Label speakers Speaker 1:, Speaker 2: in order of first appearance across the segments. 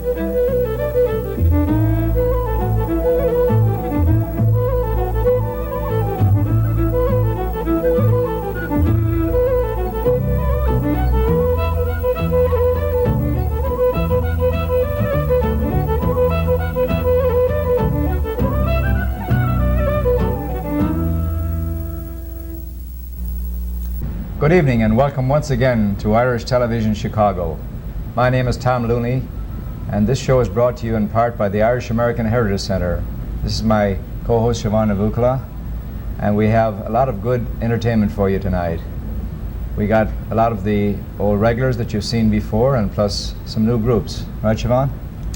Speaker 1: Good evening and welcome once again to Irish Television Chicago. My name is Tom Looney and this show is brought to you in part by the Irish American Heritage Center. This is my co-host Siobahn of Bhuachalla, and we have a lot of good entertainment for you tonight. We got a lot of the old regulars that you've seen before and plus some new groups. Right, Siobahn?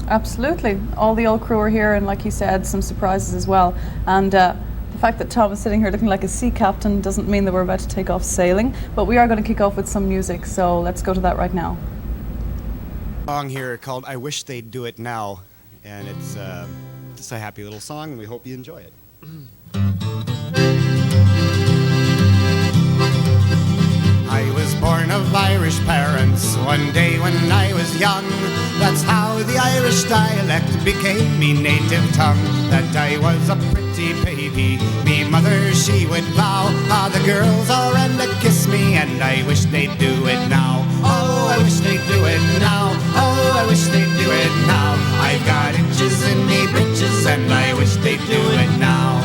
Speaker 2: Absolutely. All the old crew are here and like you said, some surprises as well. And the fact that Tom is sitting here looking like a sea captain doesn't mean that we're about to take off sailing, but we are going to kick off with some music, so let's go to that right now.
Speaker 3: Song here called I Wish They'd Do It Now, and it's just a happy little song and we hope you enjoy it. I was born of Irish parents one day when I was young. That's how the Irish dialect became me native tongue. That I was a pretty baby, me mother she would vow. Ah, the girls all ran to kiss me and I wish they'd do it now. Oh, I wish they'd do it now. Oh, I wish they'd do it now. I've got inches in me britches and I wish they'd do it now.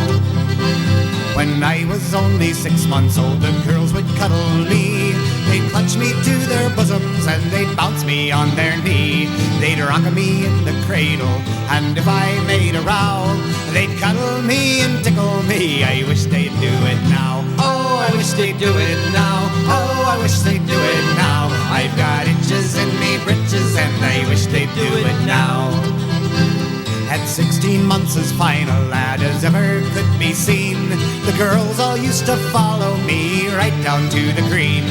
Speaker 3: When I was only 6 months old, the girls would cuddle me. They'd clutch me to their bosoms and they'd bounce me on their knee. They'd rock me in the cradle, and if I made a row, they'd cuddle me and tickle me. I wish they'd do it now. Oh, I wish they'd do it now. Oh, I wish they'd do it now. I've got inches in me britches and I wish they'd do it now. At 16 months as fine a lad as ever could be seen, the girls all used to follow me right down to the green.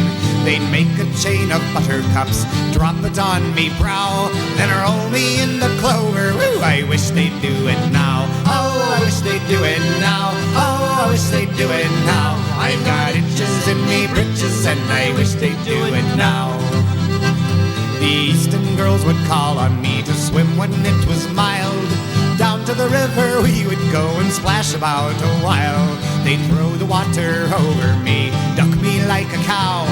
Speaker 3: They'd make a chain of buttercups, drop it on me brow, then roll me in the clover. Woo, I wish they'd do it now. Oh, I wish they'd do it now. Oh, I wish they'd do it now. I've got inches in me britches and I wish they'd do it now. The eastern girls would call on me to swim when it was mild. Down to the river we would go and splash about a while. They'd throw the water over me, duck me like a cow,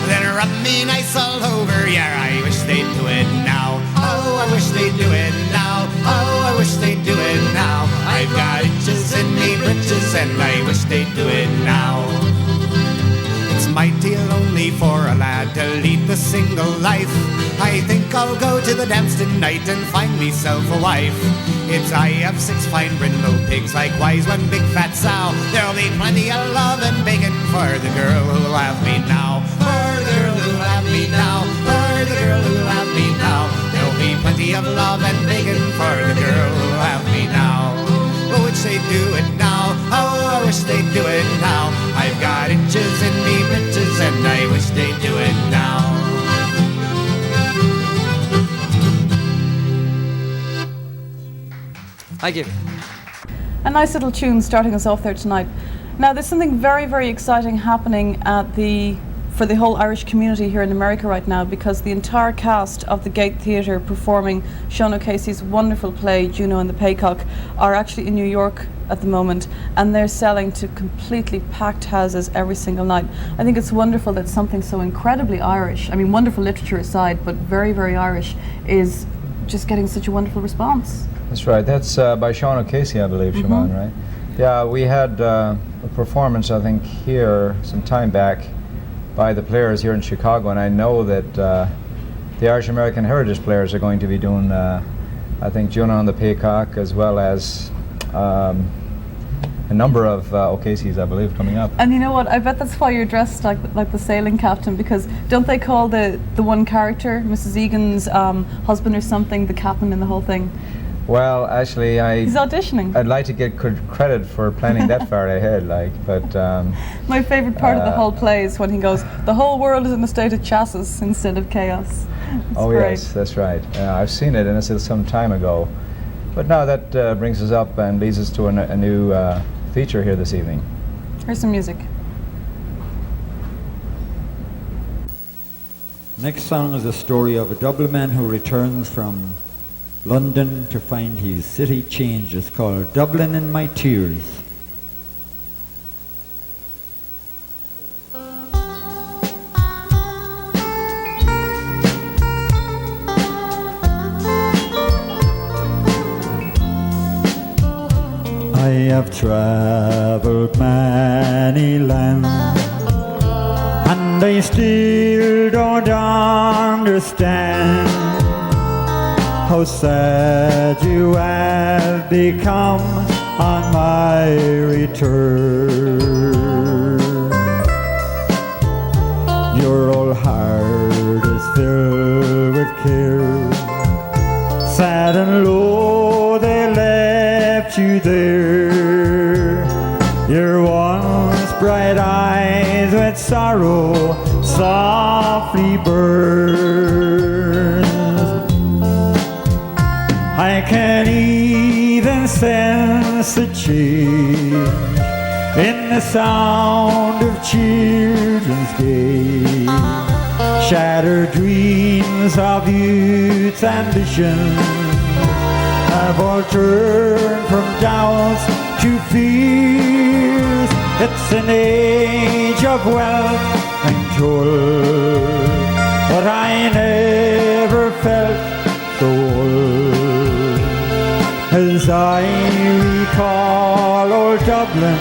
Speaker 3: then rub me nice all over. Yeah, I wish they'd do it now. Oh, I wish they'd do it now. Oh, I wish they'd do it now. I've got inches in me britches and I wish they'd do it now. It's mighty lonely for a lad to lead the single life. I think I'll go to the dance tonight and find myself a wife. It's I have 6 fine brindle pigs, likewise 1 big fat sow. There'll be plenty of love and begging for the girl who'll have me now. For the girl who'll have me now. For the girl who'll have me now. There'll be plenty of love and begging for the girl who'll have me now. Oh, wish they'd do it now. Oh, I wish they'd do it now. I've got inches in me britches and I wish they'd do it now.
Speaker 4: Thank you.
Speaker 2: A nice little tune starting us off there tonight. Now there's something very, very exciting happening for the whole Irish community here in America right now, because the entire cast of the Gate Theatre performing Sean O'Casey's wonderful play Juno and the Paycock are actually in New York at the moment, and they're selling to completely packed houses every single night. I think it's wonderful that something so incredibly Irish, I mean wonderful literature aside, but very, very Irish, is just getting such a wonderful response.
Speaker 1: That's right. That's by Sean O'Casey, I believe, Siobahn, right? Yeah, we had a performance, I think, here some time back by the players here in Chicago, and I know that the Irish American Heritage players are going to be doing, I think, Juno and the Paycock, as well as a number of O'Caseys, I believe, coming up.
Speaker 2: And you know what? I bet that's why you're dressed like the sailing captain, because don't they call the one character, Mrs. Egan's husband or something, the captain in the whole thing?
Speaker 1: Well, actually,
Speaker 2: he's auditioning.
Speaker 1: I'd like to get credit for planning that far ahead, but
Speaker 2: my favorite part of the whole play is when he goes, "The whole world is in a state of chassis instead of chaos." It's great.
Speaker 1: Yes, that's right. I've seen it, and it's some time ago. But now that brings us up and leads us to a new feature here this evening.
Speaker 2: Here's some music.
Speaker 5: Next song is a story of a Dublin man who returns from
Speaker 4: London to find his city changes, called Dublin in My Tears. I have traveled many lands, and I still don't understand how sad you have become on my return. Your old heart is filled with care, sad and low they left you there. Your once bright eyes with sorrow softly burn. I can even sense the change in the sound of children's gay. Shattered dreams of youth's ambition have all turned from doubts to fears. It's an age of wealth and toil, but I never felt so old as I recall old Dublin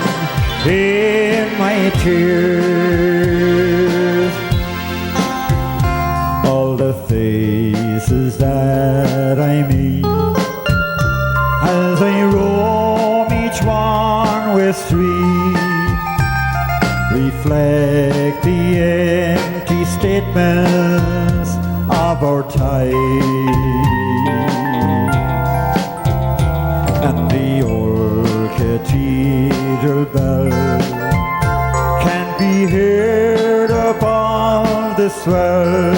Speaker 4: in my tears. All the faces that I meet as I roam each one with street reflect the empty statements of our time. And the old cathedral bell can be heard above the swell,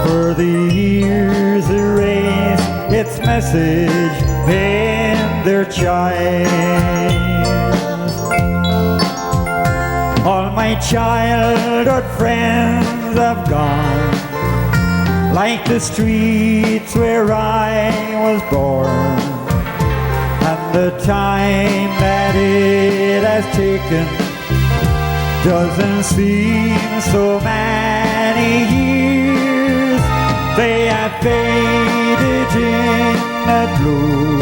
Speaker 4: for the years erase its message in their chimes. All my childhood friends have gone, like the streets where I was born, and the time that it has taken doesn't seem so many years. They have faded in the blue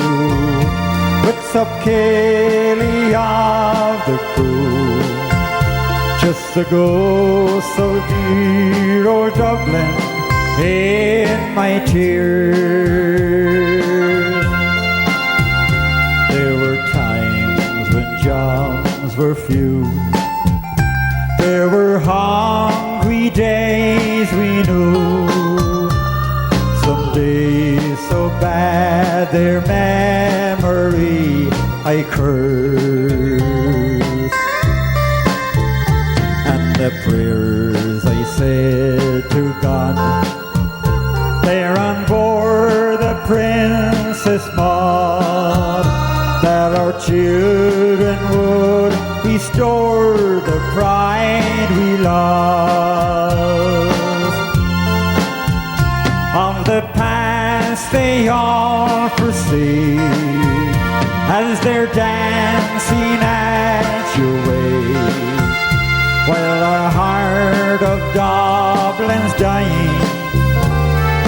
Speaker 4: with Kelly of the crew. Just the ghost of dear old Dublin in my tears. There were times when jobs were few. There were hungry days we knew. Some days so bad their memory I curse. And the prayers I said to God there on board the Princess Maud, that our children would restore the pride we lost. Of the past they all forsake as they're dancing at your way, while our heart of Dublin's dying,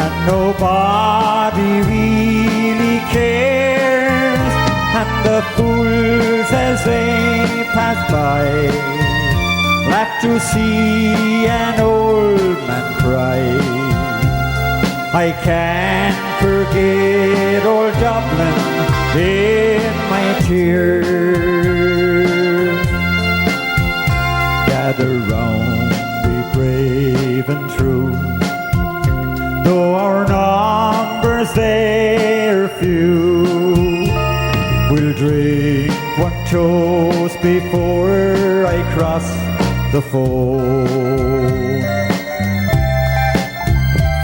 Speaker 4: and nobody really cares. And the fools as they pass by laugh to see an old man cry. I can't forget old Dublin in my tears. Gather round, be brave and true, though our numbers they are few. We'll drink one toast before I cross the foam.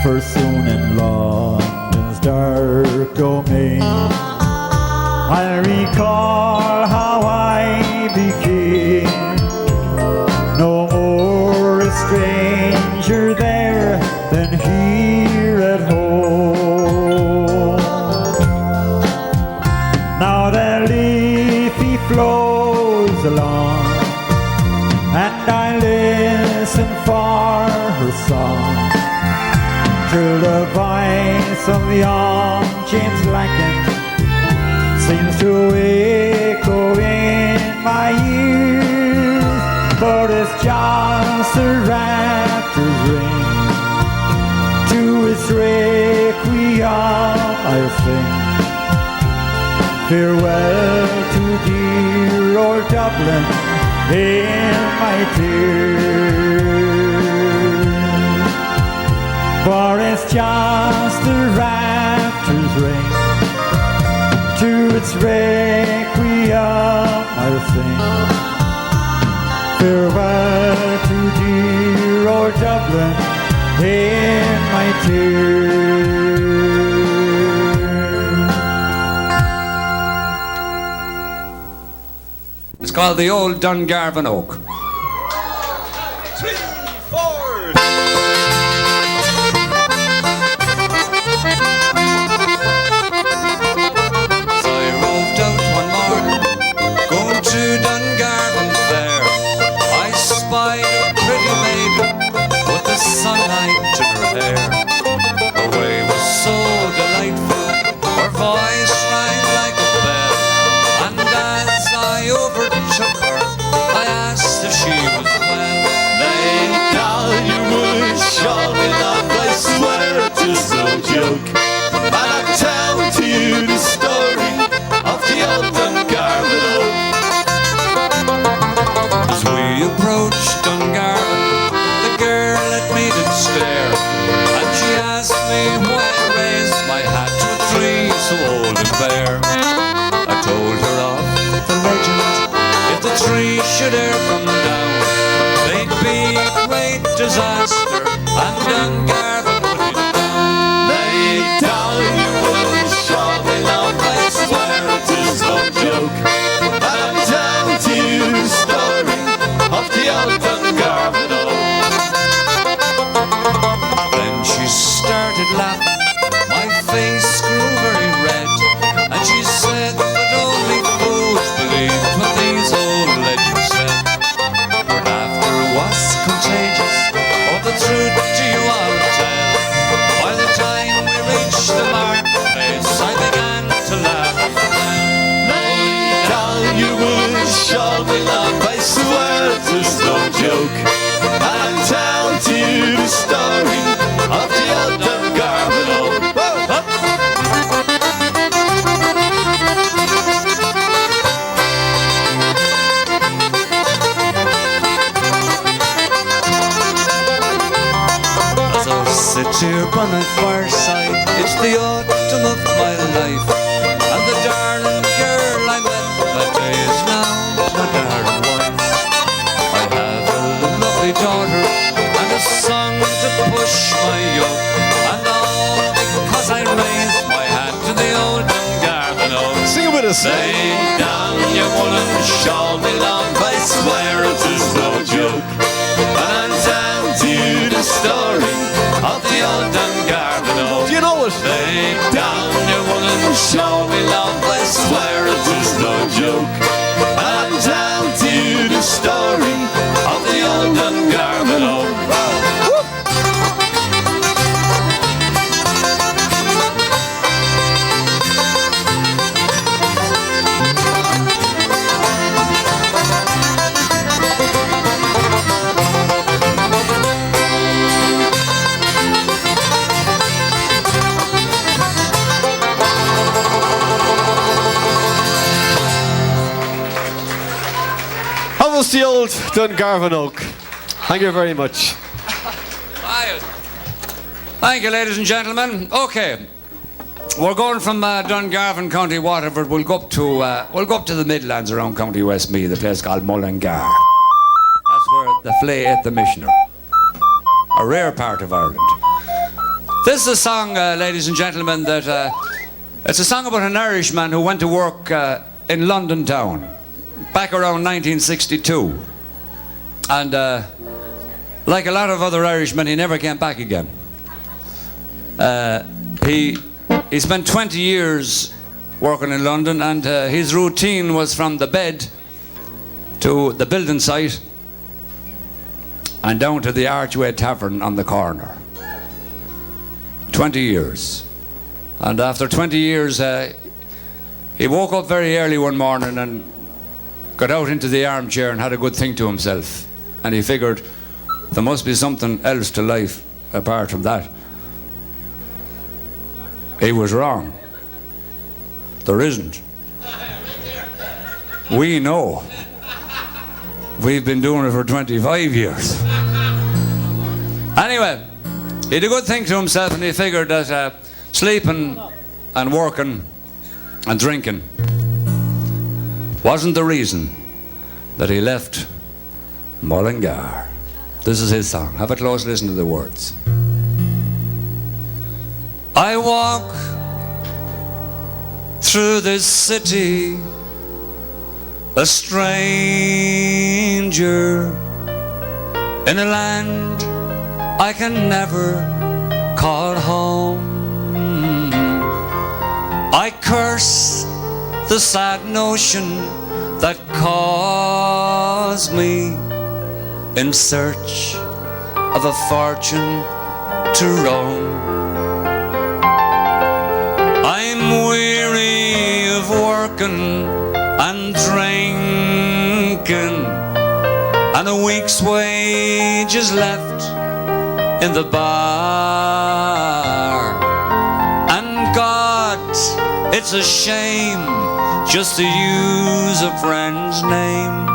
Speaker 4: For soon in London's dark domain I'll recall how I became no more a stranger there than here at home. goes along, and I listen for her song, till the voice of young James Lankin seems to echo in my ears. But it's just a rapture's ring, to its requiem I'll sing. Farewell to dear old Dublin in my tears. For it's just a rapture's ring, to its requiem I'll sing. Farewell to dear old Dublin in my tears.
Speaker 5: It's called the Old Dungarvan Oak.
Speaker 6: 3, 4.
Speaker 5: So I roved out one morning, going to Dungarvan Fair. I spied a pretty maiden with the sunlight in her hair. Her way was so delightful, her voice rang like a bell, and as I overtook her, I asked if she was well.
Speaker 6: Lay down your wood, shawl me love, I swear it is no joke. And I'll tell to you the story of the old Dungarvan Oak.
Speaker 5: As we approached Dungarvan, the girl at me did stare, and she asked me why I raised my hat to a tree so old and bare. I told her of the legend, if the tree should e'er come down, there'd be a great disaster, and Dungarvan would be down.
Speaker 6: Lay down your wood, shawl me love, I swear it is no joke. And I'll tell to you the story of the old Dungarvan Oak.
Speaker 5: Then she started laughing, my face grew very red, and she said that only fools believed what these old legends said. Her laughter was contagious, for the truth to you I'll tell. By the time we reached the marketplace, I began to laugh as well.
Speaker 6: Lay down your wood, shawl me love, I swear it is no joke. And I'll tell to you the story of the old Dungarvan Oak.
Speaker 5: As I sit here by my fireside, it's the autumn of my life, and the darling girl I met that day is now my darling wife. I have a lovely daughter and a son to push my yoke, and all because I raised my hat to the old Dungarvan Oak.
Speaker 6: Sing it with us. Lay down your woolen shawl, me love, I swear it is no joke. And I'll tell to you the story of the old Dungarvan Oak. Do you know it? Lay down your woolen shawl, me love, I swear it is no joke. And I'll tell to you the story of the old Dungarvan Oak. How was the old Dungarvan Oak? Thank you very much.
Speaker 5: Thank you, ladies and gentlemen. Okay, we're going from Dungarvan, County Waterford. We'll go up to the Midlands around County Westmeath, the place called Mullingar. That's where the Flay ate the Missioner, a rare part of Ireland. This is a song, ladies and gentlemen, that it's a song about an Irishman who went to work in London town back around 1962, and like a lot of other Irishmen, he never came back again. He spent 20 years working in London, and his routine was from the bed to the building site and down to the Archway Tavern on the corner. 20 years. And after 20 years, he woke up very early one morning and got out into the armchair and had a good think to himself. And he figured there must be something else to life apart from that. He was wrong. There isn't. We know. We've been doing it for 25 years. Anyway, he had a good think to himself, and he figured that sleeping and working and drinking wasn't the reason that he left Mullingar. This is his song. Have a close listen to the words. I walk through this city, a stranger in a land I can never call home. I curse the sad notion that caused me in search of a fortune to roam. I'm weary of working and drinking, and a week's wages left in the bar. And God, it's a shame just to use a friend's name,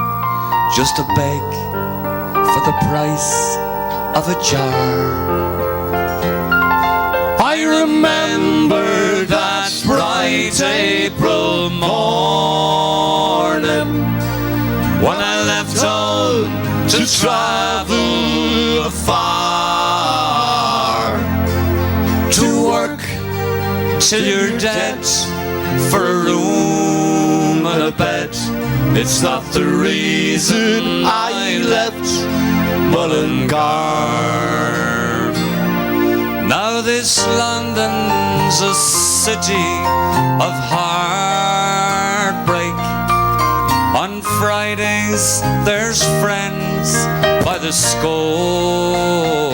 Speaker 5: just to beg for the price of a jar. I remember that bright April morning when I left home to travel afar, to work till you're dead for a room and a bed. It's not the reason I left Mullingar. Now this London's a city of heartbreak. On Fridays there's friends by the score,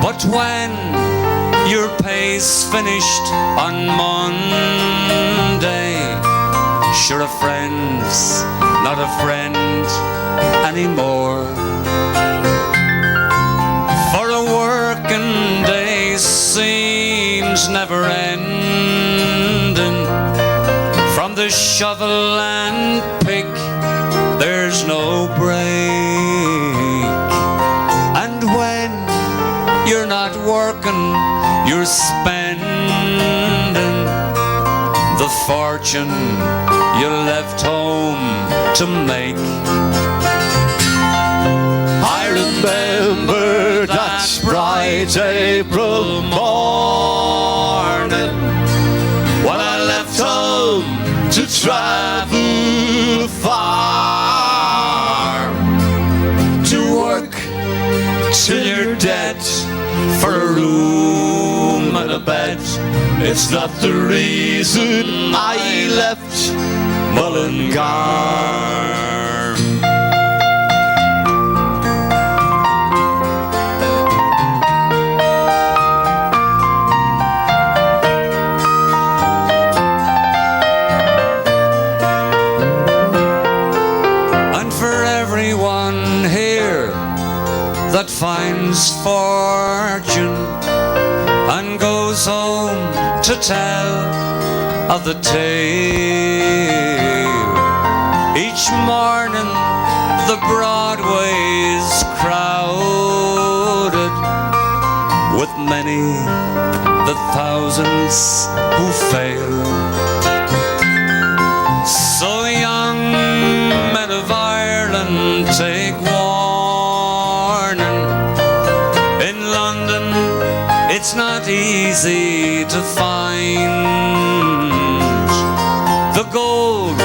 Speaker 5: but when your pay's finished on Monday, sure a friend's not a friend anymore. For a working day seems never ending. From the shovel and pick there's no break. And when you're not working, you're spending the fortune you left home to make. I remember that bright April morning when I left home to travel far, to work till you're dead for a room and a bed. It's not the reason I left Mullingar. And for everyone here that finds fortune and goes home to tell of the tale, each morning the Broadway's crowded with many the thousands who fail. So young men of Ireland, take warning. In London it's not easy to find the gold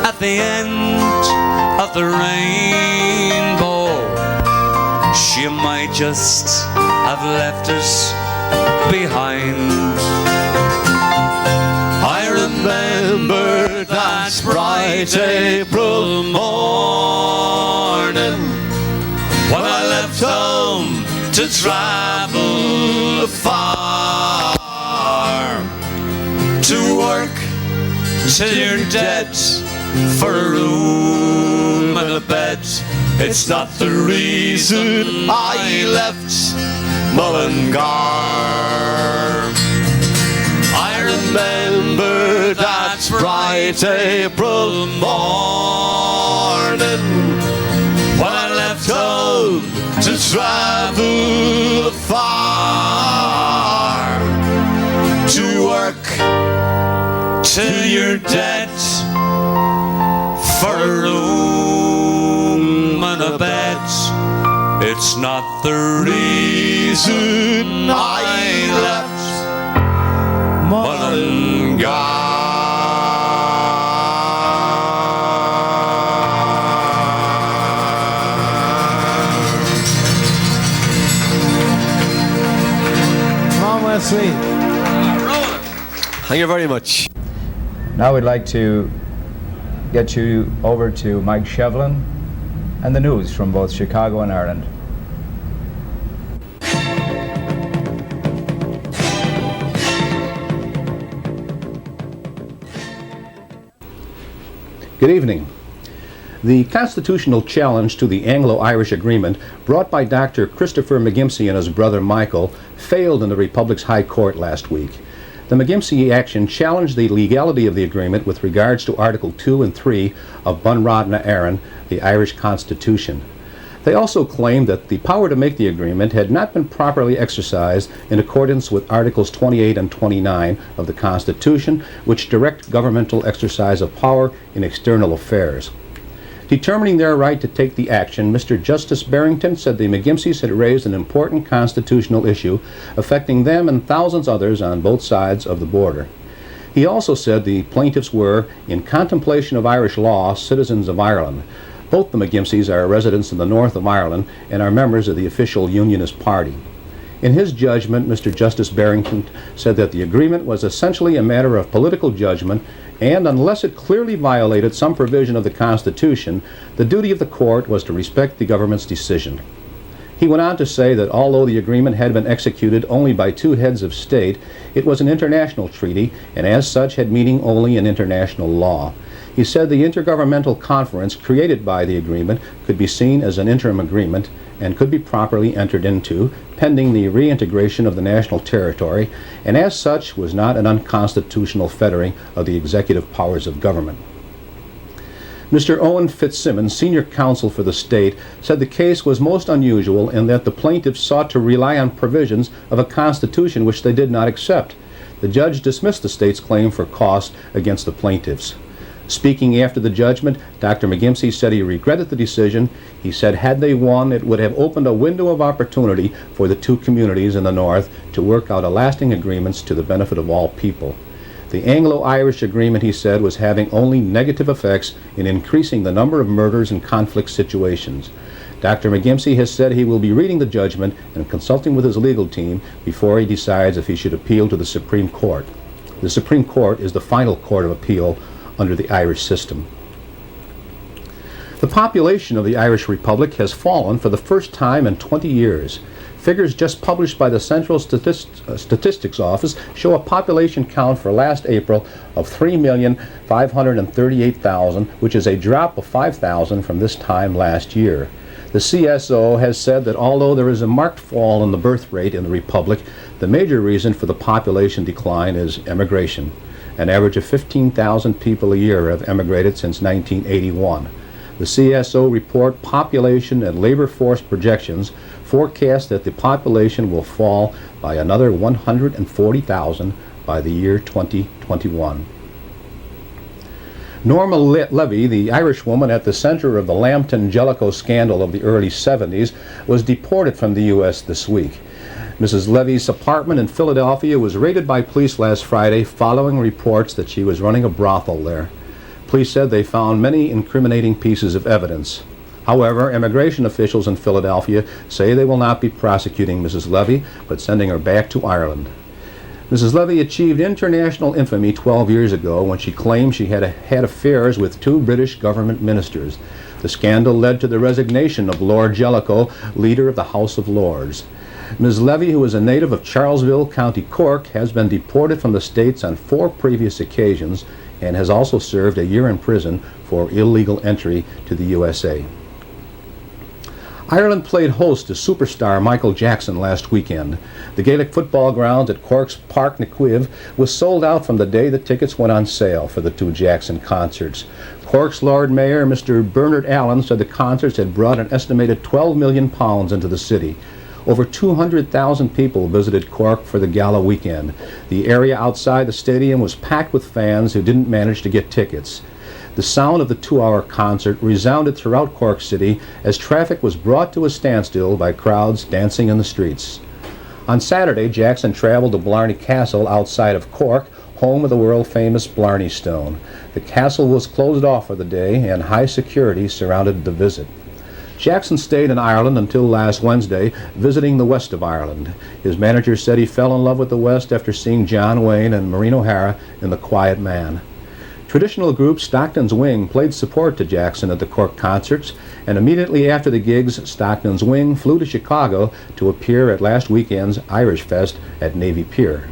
Speaker 5: at the end of the rainbow. She might just have left us behind. I remember that bright
Speaker 6: bright April morning, when I left home to travel far, to work till you're dead for a room and a bed. It's not the reason I left Mullingar. I remember that bright April morning, when I left home to travel far, to work till you're dead for a room and a bed. It's not the reason I left Mullingar.
Speaker 7: Wesley.
Speaker 6: Thank you very much.
Speaker 1: Now we'd like to get you over to Mike Shevlin and the news from both Chicago and Ireland.
Speaker 8: Good evening. The constitutional challenge to the Anglo-Irish Agreement brought by Dr. Christopher McGimsey and his brother Michael failed in the Republic's High Court last week. The McGimsey action challenged the legality of the agreement with regards to Article 2 and 3 of Bunrad na Éireann, the Irish Constitution. They also claimed that the power to make the agreement had not been properly exercised in accordance with Articles 28 and 29 of the Constitution, which direct governmental exercise of power in external affairs. Determining their right to take the action, Mr. Justice Barrington said the McGimseys had raised an important constitutional issue affecting them and thousands others on both sides of the border. He also said the plaintiffs were, in contemplation of Irish law, citizens of Ireland. Both the McGimseys are residents in the north of Ireland and are members of the official Unionist Party. In his judgment, Mr. Justice Barrington said that the agreement was essentially a matter of political judgment, and unless it clearly violated some provision of the Constitution, the duty of the court was to respect the government's decision. He went on to say that although the agreement had been executed only by two heads of state, it was an international treaty and as such had meaning only in international law. He said the intergovernmental conference created by the agreement could be seen as an interim agreement and could be properly entered into pending the reintegration of the national territory, and as such was not an unconstitutional fettering of the executive powers of government. Mr. Owen Fitzsimmons, senior counsel for the state, said the case was most unusual in that the plaintiffs sought to rely on provisions of a constitution which they did not accept. The judge dismissed the state's claim for cost against the plaintiffs. Speaking after the judgment, Dr. McGimsey said he regretted the decision. He said had they won, it would have opened a window of opportunity for the two communities in the north to work out lasting agreements to the benefit of all people. The Anglo-Irish agreement, he said, was having only negative effects in increasing the number of murders and conflict situations. Dr. McGimsey has said he will be reading the judgment and consulting with his legal team before he decides if he should appeal to the Supreme Court. The Supreme Court is the final court of appeal under the Irish system. The population of the Irish Republic has fallen for the first time in 20 years. Figures just published by the Central Statistics Office show a population count for last April of 3,538,000, which is a drop of 5,000 from this time last year. The CSO has said that although there is a marked fall in the birth rate in the Republic, the major reason for the population decline is emigration. An average of 15,000 people a year have emigrated since 1981. The CSO report population and labor force projections forecast that the population will fall by another 140,000 by the year 2021. Norma Levy, the Irish woman at the center of the Lambton Jellicoe scandal of the early 70s, was deported from the U.S. this week. Mrs. Levy's apartment in Philadelphia was raided by police last Friday following reports that she was running a brothel there. Police said they found many incriminating pieces of evidence. However, immigration officials in Philadelphia say they will not be prosecuting Mrs. Levy, but sending her back to Ireland. Mrs. Levy achieved international infamy 12 years ago when she claimed she had had affairs with 2 British government ministers. The scandal led to the resignation of Lord Jellicoe, leader of the House of Lords. Ms. Levy, who is a native of Charlesville, County Cork, has been deported from the States on 4 previous occasions and has also served a year in prison for illegal entry to the USA. Ireland played host to superstar Michael Jackson last weekend. The Gaelic football grounds at Cork's Park Nacuiv was sold out from the day the tickets went on sale for the 2 Jackson concerts. Cork's Lord Mayor, Mr. Bernard Allen, said the concerts had brought an estimated £12 million into the city. Over 200,000 people visited Cork for the gala weekend. The area outside the stadium was packed with fans who didn't manage to get tickets. The sound of the 2-hour concert resounded throughout Cork City as traffic was brought to a standstill by crowds dancing in the streets. On Saturday, Jackson traveled to Blarney Castle outside of Cork, home of the world-famous Blarney Stone. The castle was closed off for the day and high security surrounded the visit. Jackson stayed in Ireland until last Wednesday, visiting the west of Ireland. His manager said he fell in love with the West after seeing John Wayne and Maureen O'Hara in The Quiet Man. Traditional group Stockton's Wing played support to Jackson at the Cork concerts, and immediately after the gigs, Stockton's Wing flew to Chicago to appear at last weekend's Irish Fest at Navy Pier.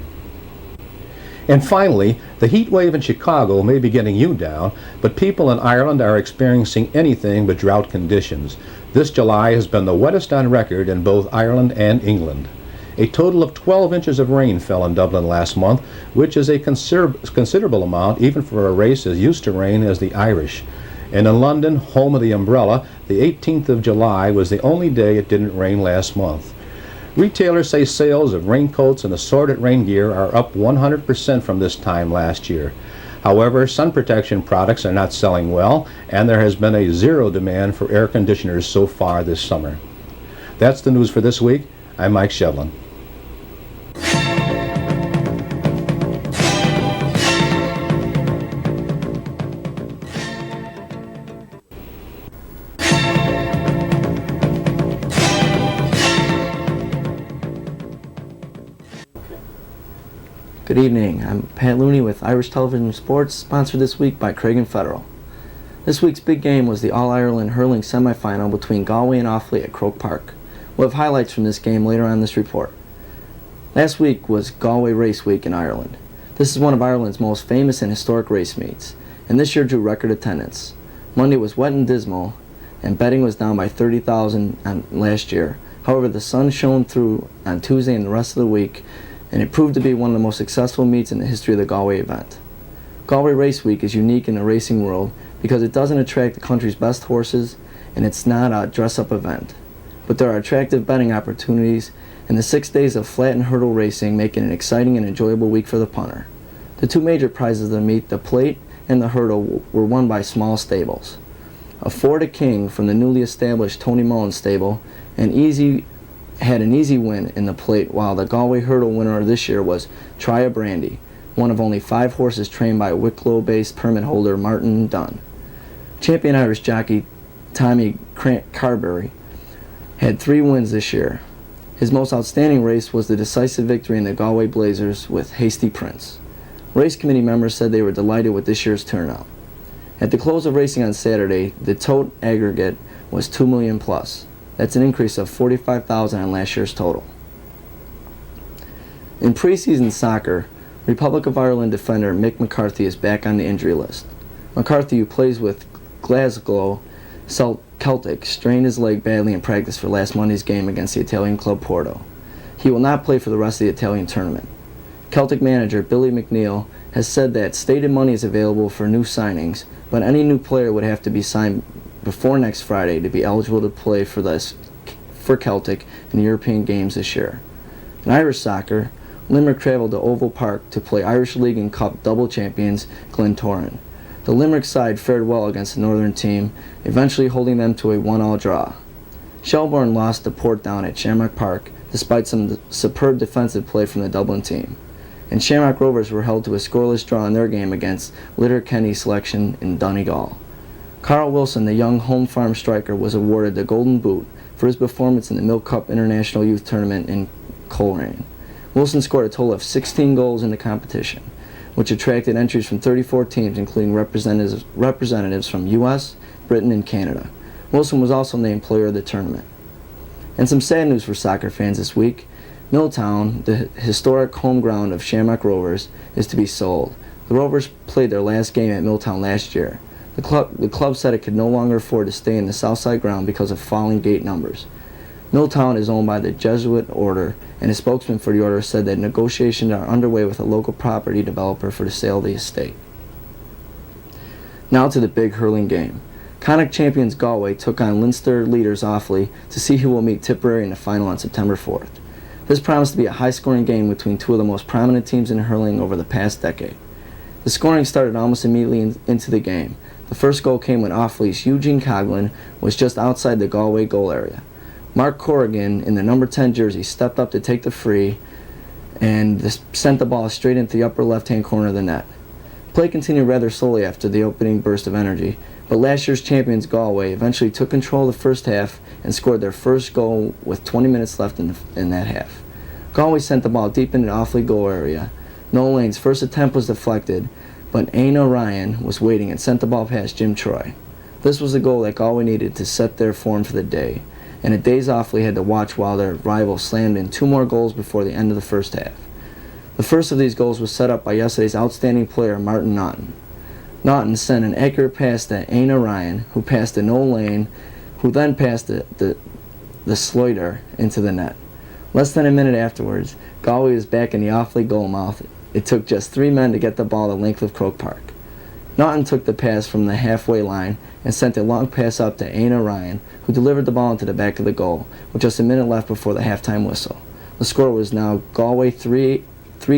Speaker 8: And finally, the heat wave in Chicago may be getting you down, but people in Ireland are experiencing anything but drought conditions. This July has been the wettest on record in both Ireland and England. A total of 12 inches of rain fell in Dublin last month, which is a considerable amount even for a race as used to rain as the Irish. And in London, home of the umbrella, the 18th of July was the only day it didn't rain last month. Retailers say sales of raincoats and assorted rain gear are up 100% from this time last year. However, sun protection products are not selling well, and there has been a zero demand for air conditioners so far this summer. That's the news for this week. I'm Mike Shevlin.
Speaker 7: Good evening, I'm Pat Looney with Irish Television Sports, sponsored this week by Craig and Federal. This week's big game was the All-Ireland hurling semi-final between Galway and Offaly at Croke Park. We'll have highlights from this game later on in this report. Last week was Galway Race Week in Ireland. This is one of Ireland's most famous and historic race meets, and this year drew record attendance. Monday was wet and dismal, and betting was down by 30,000 on last year. However, the sun shone through on Tuesday and the rest of the week, and it proved to be one of the most successful meets in the history of the Galway event. Galway Race Week is unique in the racing world because it doesn't attract the country's best horses, and it's not a dress-up event. But there are attractive betting opportunities, and the 6 days of flat and hurdle racing make it an exciting and enjoyable week for the punter. The 2 major prizes of the meet, the plate and the hurdle, were won by small stables. A Florida King from the newly established Tony Mullins stable had an easy win in the plate, while the Galway hurdle winner this year was Try a Brandy, one of only 5 horses trained by Wicklow-based permit holder Martin Dunn. Champion Irish jockey Tommy Carberry had 3 wins this year. His most outstanding race was the decisive victory in the Galway Blazers with Hasty Prince. Race committee members said they were delighted with this year's turnout. At the close of racing on Saturday, the tote aggregate was $2 million plus. That's an increase of $45,000 on last year's total. In preseason soccer, Republic of Ireland defender Mick McCarthy is back on the injury list. McCarthy, who plays with Glasgow Celtic, strained his leg badly in practice for last Monday's game against the Italian club Porto. He will not play for the rest of the Italian tournament. Celtic manager Billy McNeil has said that stated money is available for new signings, but any new player would have to be signed before next Friday to be eligible to play for Celtic in the European Games this year. In Irish soccer, Limerick traveled to Oval Park to play Irish League and Cup double champions Glentoran. The Limerick side fared well against the Northern team, eventually holding them to a 1-1 draw. Shelbourne lost to Portdown at Shamrock Park despite some superb defensive play from the Dublin team. And Shamrock Rovers were held to a scoreless draw in their game against Letterkenny Selection in Donegal. Carl Wilson, the young home farm striker, was awarded the Golden Boot for his performance in the Milk Cup International Youth Tournament in Coleraine. Wilson scored a total of 16 goals in the competition, which attracted entries from 34 teams, including representatives from U.S., Britain, and Canada. Wilson was also named player of the tournament. And some sad news for soccer fans this week. Milltown, the historic home ground of Shamrock Rovers, is to be sold. The Rovers played their last game at Milltown last year. The club said it could no longer afford to stay in the Southside ground because of falling gate numbers. Milltown is owned by the Jesuit Order, and a spokesman for the order said that negotiations are underway with a local property developer for the sale of the estate. Now to the big hurling game. Connacht champions Galway took on Leinster leaders Offaly to see who will meet Tipperary in the final on September 4th. This promised to be a high-scoring game between two of the most prominent teams in hurling over the past decade. The scoring started almost immediately into the game. The first goal came when Offaly's Eugene Coughlin was just outside the Galway goal area. Mark Corrigan, in the number 10 jersey, stepped up to take the free and sent the ball straight into the upper left-hand corner of the net. Play continued rather slowly after the opening burst of energy, but last year's champions Galway eventually took control of the first half and scored their first goal with 20 minutes left in that half. Galway sent the ball deep into the Offaly goal area. Noel Lane's first attempt was deflected, but Aina Ryan was waiting and sent the ball past Jim Troy. This was the goal that Galway needed to set their form for the day, and a day's Offaly had to watch while their rival slammed in 2 more goals before the end of the first half. The first of these goals was set up by yesterday's outstanding player Martin Naughton. Naughton sent an accurate pass to Aina Ryan, who passed to Noel Lane, who then passed the Sloiter into the net. Less than a minute afterwards, Galway was back in the Offaly goal mouth. It took just 3 men to get the ball the length of Croke Park. Naughton took the pass from the halfway line and sent a long pass up to Aina Ryan, who delivered the ball into the back of the goal, with just a minute left before the halftime whistle. The score was now Galway 3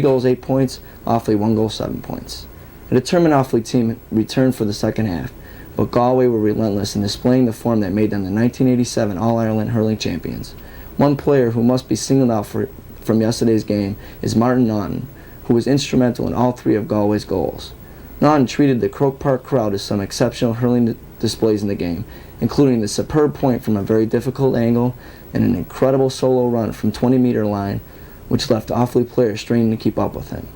Speaker 7: goals, 8 points, Offaly 1 goal, 7 points. A determined Offaly team returned for the second half, but Galway were relentless in displaying the form that made them the 1987 All-Ireland hurling champions. One player who must be singled out from yesterday's game is Martin Naughton, who was instrumental in all 3 of Galway's goals. Naughton treated the Croke Park crowd to some exceptional hurling displays in the game, including the superb point from a very difficult angle and an incredible solo run from 20-meter line, which left Offaly players straining to keep up with him.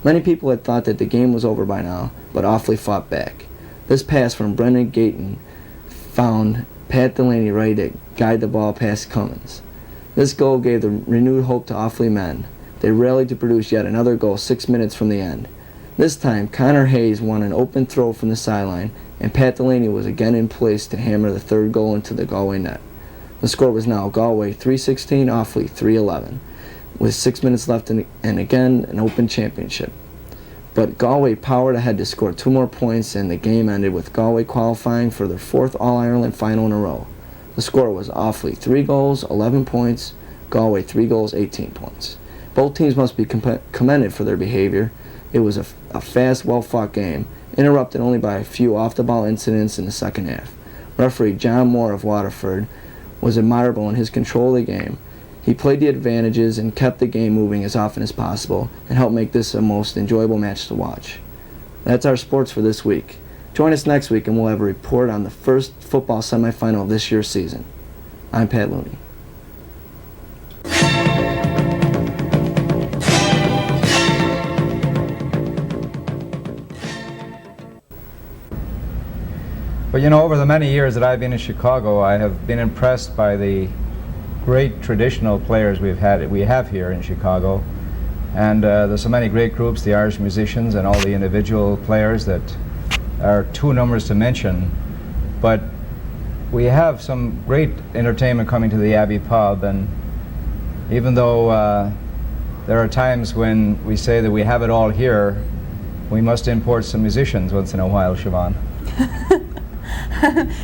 Speaker 7: Many people had thought that the game was over by now, but Offaly fought back. This pass from Brendan Gayton found Pat Delaney ready to guide the ball past Cummins. This goal gave the renewed hope to Offaly men. They rallied to produce yet another goal 6 minutes from the end. This time, Connor Hayes won an open throw from the sideline, and Pat Delaney was again in place to hammer the third goal into the Galway net. The score was now Galway 3-16, Offaly 3-11, with 6 minutes left and again an open championship. But Galway powered ahead to score 2 more points, and the game ended with Galway qualifying for their 4th All-Ireland final in a row. The score was Offaly 3 goals, 11 points, Galway 3 goals, 18 points. Both teams must be commended for their behavior. It was a fast, well-fought game, interrupted only by a few off-the-ball incidents in the second half. Referee John Moore of Waterford was admirable in his control of the game. He played the advantages and kept the game moving as often as possible and helped make this a most enjoyable match to watch. That's our sports for this week. Join us next week and we'll have a report on the first football semifinal of this year's season. I'm Pat Looney.
Speaker 1: But you know, over the many years that I've been in Chicago, I have been impressed by the great traditional players we have here in Chicago. And there's so many great groups, the Irish musicians and all the individual players that are 2 numbers to mention. But we have some great entertainment coming to the Abbey Pub, and even though there are times when we say that we have it all here, we must import some musicians once in a while, Siobahn.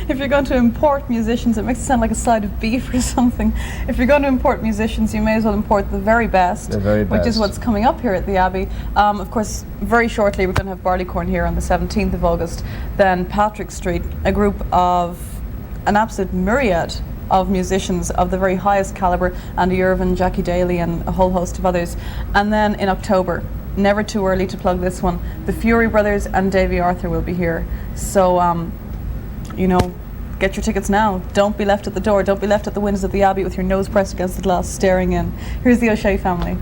Speaker 2: If you're going to import musicians, it makes it sound like a side of beef or something. If you're going to import musicians, you may as well import the very best, which is what's coming up here at the Abbey. Of course, very shortly we're going to have Barleycorn here on the 17th of August, then Patrick Street, a group of an absolute myriad of musicians of the very highest caliber, Andy Irvin, Jackie Daly and a whole host of others. And then in October, never too early to plug this one, the Fury Brothers and Davy Arthur will be here. So you know, get your tickets now. Don't be left at the door. Don't be left at the windows of the Abbey with your nose pressed against the glass staring in. Here's the O'Shea family.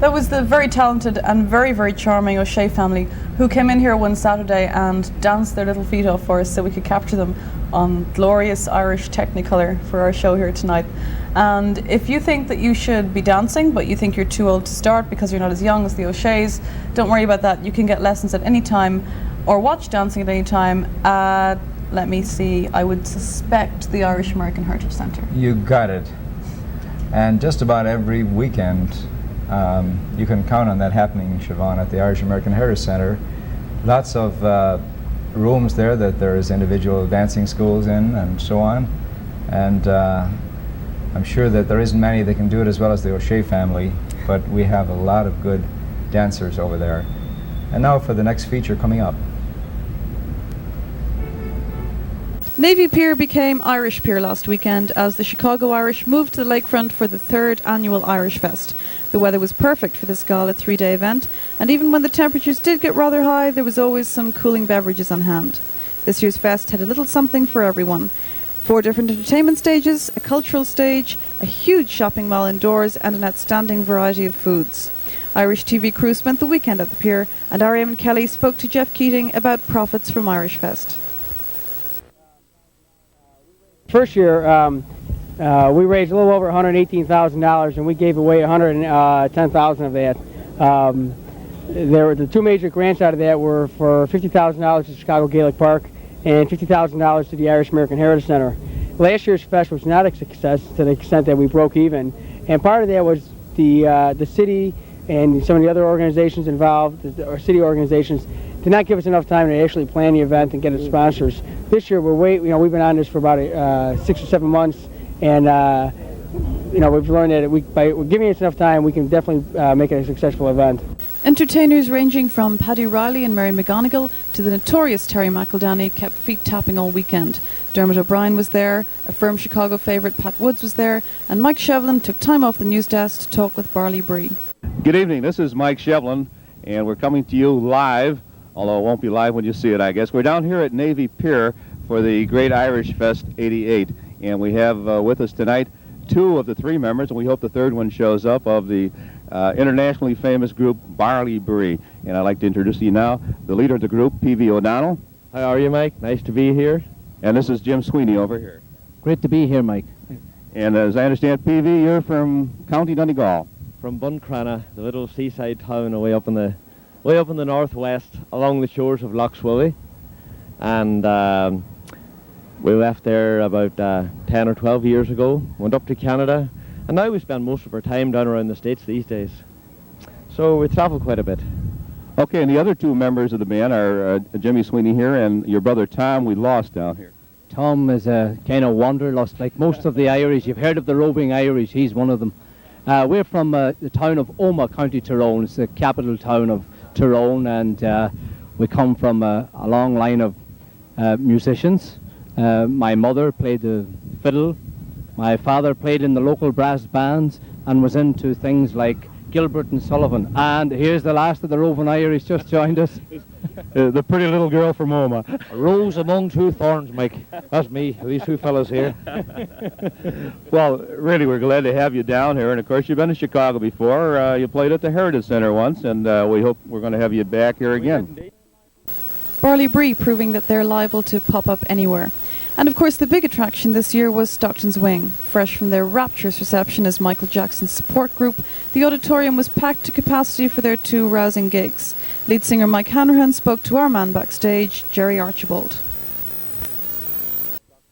Speaker 2: That was the very talented and very, very charming O'Shea family who came in here one Saturday and danced their little feet off for us so we could capture them on glorious Irish Technicolor for our show here tonight. And if you think that you should be dancing but you think you're too old to start because you're not as young as the O'Sheas, don't worry about that. You can get lessons at any time or watch dancing at any time at, let me see, I would suspect the Irish American Heritage Centre.
Speaker 1: You got it. And just about every weekend you can count on that happening, Siobahn, at the Irish American Heritage Centre. Lots of rooms there that there is individual dancing schools in and so on. And I'm sure that there isn't many that can do it as well as the O'Shea family, but we have a lot of good dancers over there. And now for the next feature coming up.
Speaker 2: Navy Pier became Irish Pier last weekend as the Chicago Irish moved to the lakefront for the 3rd annual Irish Fest. The weather was perfect for this gala 3-day event, and even when the temperatures did get rather high, there was always some cooling beverages on hand. This year's fest had a little something for everyone. 4 different entertainment stages, a cultural stage, a huge shopping mall indoors, and an outstanding variety of foods. Irish TV crew spent the weekend at the pier, and R.M. Kelly spoke to Jeff Keating about profits from Irish Fest.
Speaker 9: First year, we raised a little over $118,000, and we gave away $110,000 of that. There were the 2 major grants out of that were for $50,000 to Chicago Gaelic Park and $50,000 to the Irish American Heritage Center. Last year's fest was not a success to the extent that we broke even, and part of that was the city and some of the other organizations involved, or city organizations, did not give us enough time to actually plan the event and get its sponsors. This year, we've been on this for about 6 or 7 months, and we've learned that by giving us enough time, we can definitely make it a successful event.
Speaker 2: Entertainers ranging from Paddy Riley and Mary McGonigal to the notorious Terry McEldanny kept feet tapping all weekend. Dermot O'Brien was there, a firm Chicago favourite Pat Woods was there, and Mike Shevlin took time off the news desk to talk with Barley Bree.
Speaker 10: Good evening, this is Mike Shevlin, and we're coming to you live, although it won't be live when you see it, I guess. We're down here at Navy Pier for the Great Irish Fest 88, and we have with us tonight 2 of the 3 members, and we hope the 3rd one shows up, of the internationally famous group Barley Bree. And I'd like to introduce you now, the leader of the group, P.V. O'Donnell.
Speaker 11: How are you, Mike? Nice to be here.
Speaker 10: And this is Jim Sweeney over here.
Speaker 11: Great to be here, Mike.
Speaker 10: And as I understand, P.V., you're from County Donegal.
Speaker 11: From Buncrana, the little seaside town way up in the northwest, along the shores of Lough Swilly. And we left there about 10 or 12 years ago, went up to Canada, and now we spend most of our time down around the States these days. So we travel quite a bit.
Speaker 10: Okay, and the other 2 members of the band are Jimmy Sweeney here and your brother Tom we lost down here.
Speaker 11: Tom is a kind of wanderlust, like most of the Irish. You've heard of the roving Irish, he's one of them. We're from the town of Omagh, County Tyrone. It's the capital town of Tyrone, and we come from a long line of musicians. My mother played the fiddle. My father played in the local brass bands and was into things like Gilbert and Sullivan. And here's the last of the roving Irish just joined us.
Speaker 10: The pretty little girl from Omagh.
Speaker 11: A rose among 2 thorns, Mike. That's me, these 2 fellas here.
Speaker 10: Well, really, we're glad to have you down here. And, of course, you've been to Chicago before. You played at the Heritage Center once, and we hope we're going to have you back here again.
Speaker 2: Barley Bree proving that they're liable to pop up anywhere. And of course the big attraction this year was Stockton's Wing. Fresh from their rapturous reception as Michael Jackson's support group, the auditorium was packed to capacity for their 2 rousing gigs. Lead singer Mike Hanrahan spoke to our man backstage, Jerry Archibald.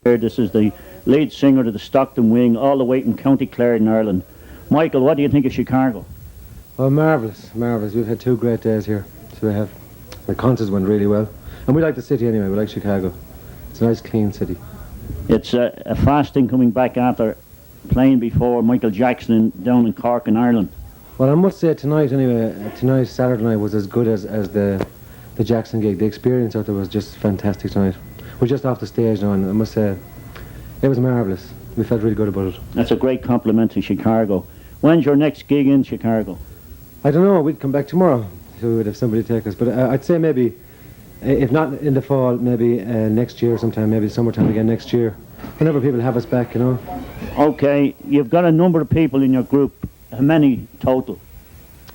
Speaker 12: This is the lead singer of the Stockton Wing, all the way from County Clare in Ireland. Michael, what do you think of Chicago?
Speaker 13: Oh, marvellous, marvellous. We've had 2 great days here. So we have. The concerts went really well. And we like the city anyway, we like Chicago. It's a nice, clean city.
Speaker 12: It's a fast thing coming back after playing before Michael Jackson down in Cork in Ireland.
Speaker 13: Well, I must say tonight, anyway, Saturday night, was as good as the Jackson gig. The experience out there was just fantastic tonight. We're just off the stage now, and I must say, it was marvellous. We felt really good about it.
Speaker 12: That's a great compliment to Chicago. When's your next gig in Chicago?
Speaker 13: I don't know, we'd come back tomorrow, so we would have somebody take us. But I'd say maybe, if not in the fall, maybe next year sometime, maybe summertime again next year. Whenever people have us back, you know.
Speaker 12: Okay, you've got a number of people in your group. How many total?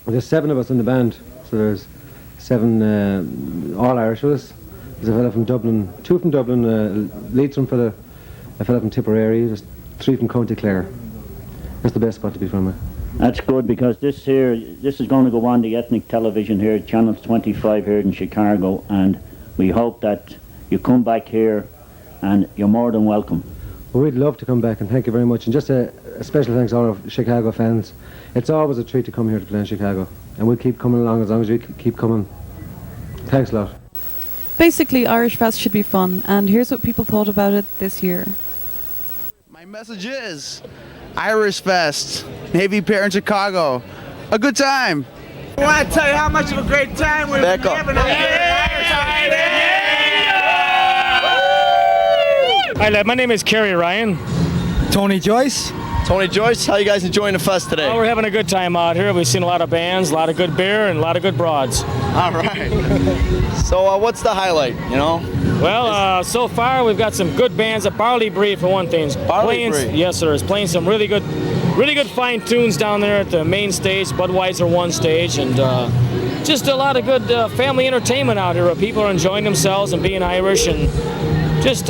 Speaker 13: There's 7 of us in the band, so there's 7 all Irish with us. There's a fella from Dublin, 2 from Dublin, Leitrim fella, a fella from Tipperary, there's 3 from County Clare. That's the best spot to be from.
Speaker 12: That's good, because this is going to go on the ethnic television here, Channel 25 here in Chicago, and we hope that you come back here, and you're more than welcome.
Speaker 13: Well, we'd love to come back, and thank you very much. And just a special thanks to all of Chicago fans. It's always a treat to come here to play in Chicago, and we'll keep coming along as long as we keep coming. Thanks a lot.
Speaker 2: Basically, Irish Fest should be fun, and here's what people thought about it this year.
Speaker 14: My message is Irish Fest, Navy Pier in Chicago. A good time. I want to tell you how much of a great time we're having up here.
Speaker 15: Hi, my name is Kerry Ryan.
Speaker 14: Tony Joyce. Tony Joyce, how you guys enjoying the fest today?
Speaker 15: Oh, we're having a good time out here. We've seen a lot of bands, a lot of good beer, and a lot of good broads.
Speaker 14: All right. So what's the highlight, you know?
Speaker 15: Well, so far we've got some good bands at Barley Bree, for one thing.
Speaker 14: Barley Bree?
Speaker 15: Yes, sir. It's playing some really good fine tunes down there at the main stage, Budweiser 1 stage, and just a lot of good family entertainment out here where people are enjoying themselves and being Irish, and just,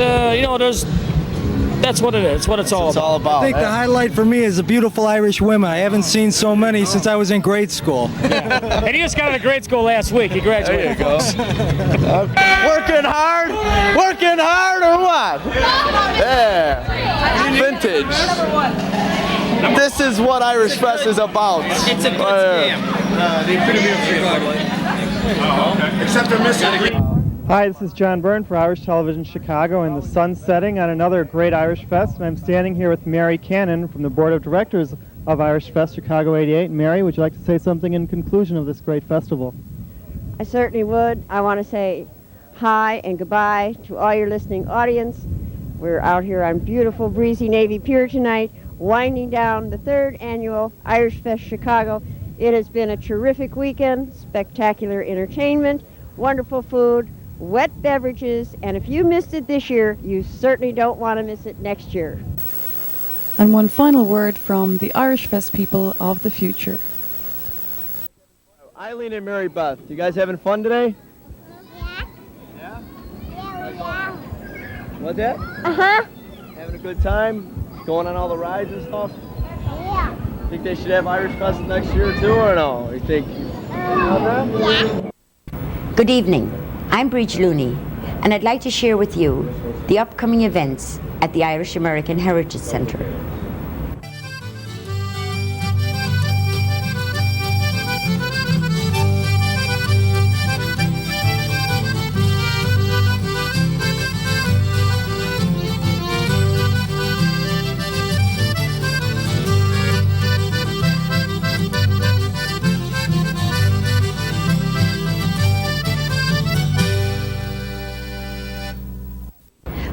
Speaker 15: that's what it is. It's what it's all about.
Speaker 16: I think the highlight for me is the beautiful Irish women. I haven't seen so many since I was in grade school.
Speaker 15: Yeah. And he just got out of grade school last week. He graduated.
Speaker 14: There you go. Working hard or what? Yeah. Vintage. This is what Irish Fest is about.
Speaker 17: It's a good scam. The epitome of Chicago. Oh, okay. Except they're missing.
Speaker 18: Hi, this is John Byrne for Irish Television Chicago, and the sun's setting on another great Irish Fest, and I'm standing here with Mary Cannon from the Board of Directors of Irish Fest Chicago 88. Mary, would you like to say something in conclusion of this great festival?
Speaker 19: I certainly would. I want to say hi and goodbye to all your listening audience. We're out here on beautiful, breezy Navy Pier tonight, winding down the 3rd annual Irish Fest Chicago. It has been a terrific weekend, spectacular entertainment, wonderful food, wet beverages, and if you missed it this year, you certainly don't want to miss it next year.
Speaker 2: And one final word from the Irish Fest people of the future.
Speaker 14: Eileen and Mary Beth, you guys having fun today?
Speaker 19: Yeah.
Speaker 14: What's that?
Speaker 19: Uh-huh.
Speaker 14: Having a good time? Going on all the rides and stuff?
Speaker 19: Yeah.
Speaker 14: Think they should have Irish Fest next year too, or no? You think?
Speaker 19: Yeah.
Speaker 20: Good evening. I'm Bridge Looney, and I'd like to share with you the upcoming events at the Irish American Heritage Centre.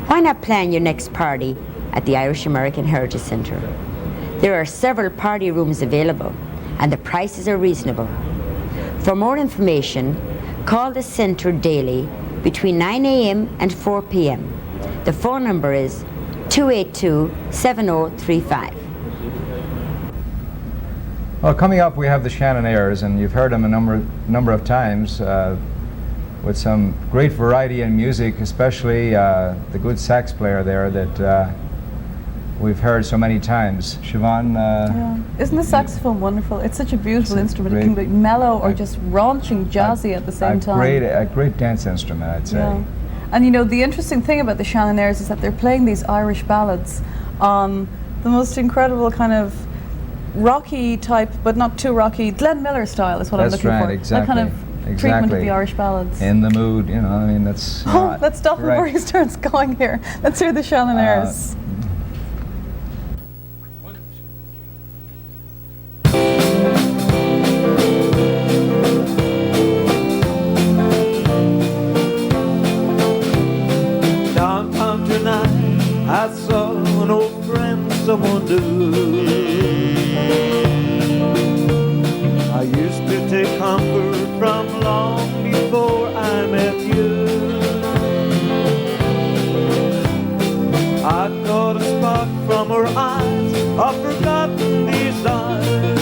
Speaker 20: Why not plan your next party at the Irish American Heritage Centre? There are several party rooms available, and the prices are reasonable. For more information, call the centre daily between 9 a.m. and 4 p.m. The phone number is 282-7035.
Speaker 1: Well, coming up, we have the Shannon airs, and you've heard them a number of times, with some great variety in music, especially the good sax player there that we've heard so many times. Siobahn?
Speaker 2: Yeah. Isn't the saxophone wonderful? It's such a beautiful instrument. It can be mellow or just raunching jazzy at the same time.
Speaker 1: A great dance instrument, I'd say.
Speaker 2: Yeah. And you know, the interesting thing about the Shannon airs is that they're playing these Irish ballads on the most incredible kind of rocky type, but not too rocky, Glenn Miller style is what I'm looking for.
Speaker 1: Exactly.
Speaker 2: That kind of treatment of the Irish ballads.
Speaker 1: In the mood, you know, I mean, that's...
Speaker 2: Let's stop before he starts going here. Let's hear the Shannon airs.
Speaker 6: Downtown tonight, I saw an old friend, someone new. I used to take comfort from long before I met you. I caught a spot from her eyes, a forgotten desire.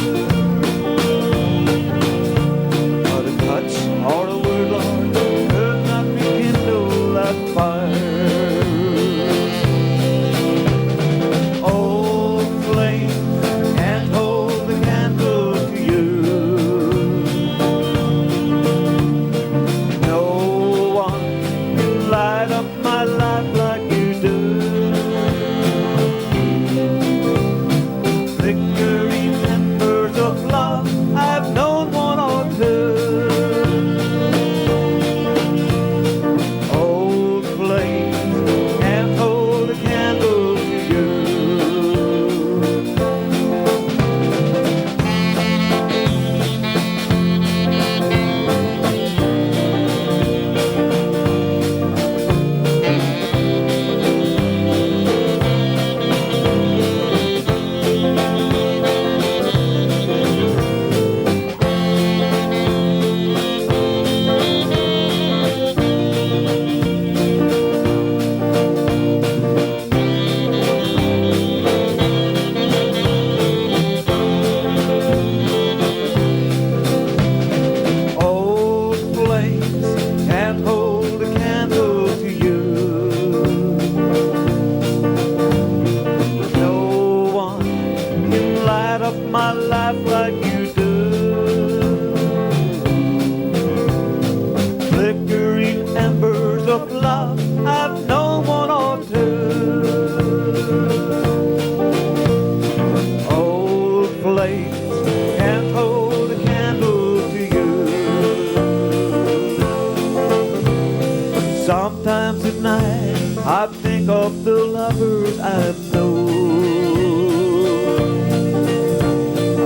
Speaker 6: them know.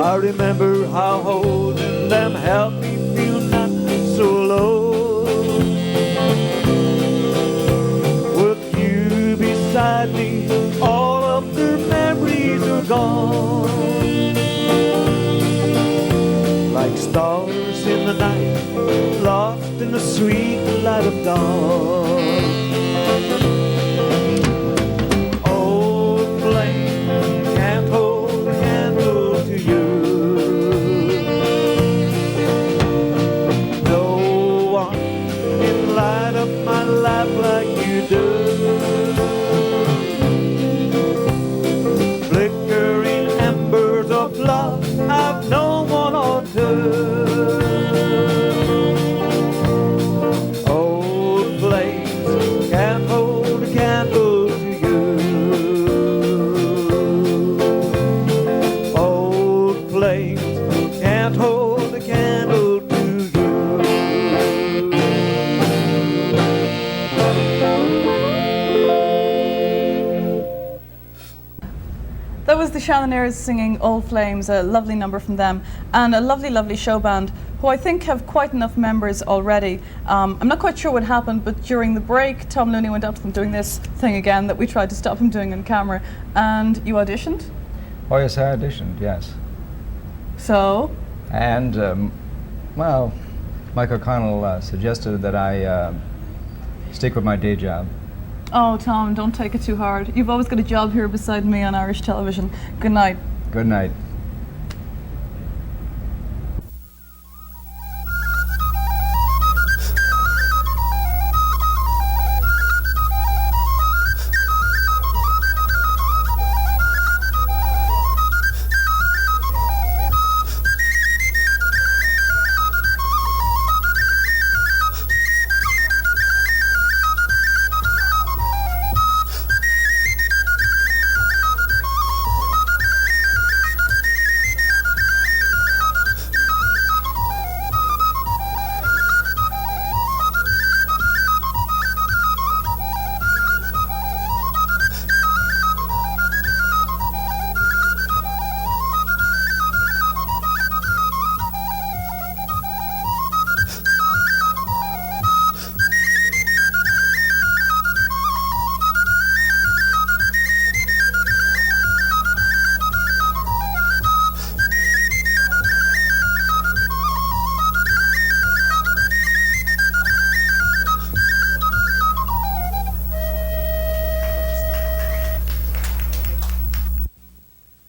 Speaker 6: I remember how holding them helped me feel not so low. With you beside me, all of their memories are gone. Like stars in the night, lost in the sweet light of dawn. Old flame can't hold a candle to you. No one can light up my life like you do. Flickering embers of love, I've known one or two. Old flames can't hold a candle to you. Old flames can't hold a candle to you.
Speaker 2: That was the Shannoners singing Old Flames, a lovely number from them, and a lovely, lovely show band who I think have quite enough members already. I'm not quite sure what happened, but during the break, Tom Looney went up to them doing this thing again that we tried to stop him doing on camera, and you auditioned?
Speaker 1: Oh yes, I auditioned, yes.
Speaker 2: So?
Speaker 1: And, well, Mike O'Connell suggested that I stick with my day job.
Speaker 2: Oh, Tom, don't take it too hard. You've always got a job here beside me on Irish television. Good night.
Speaker 1: Good night.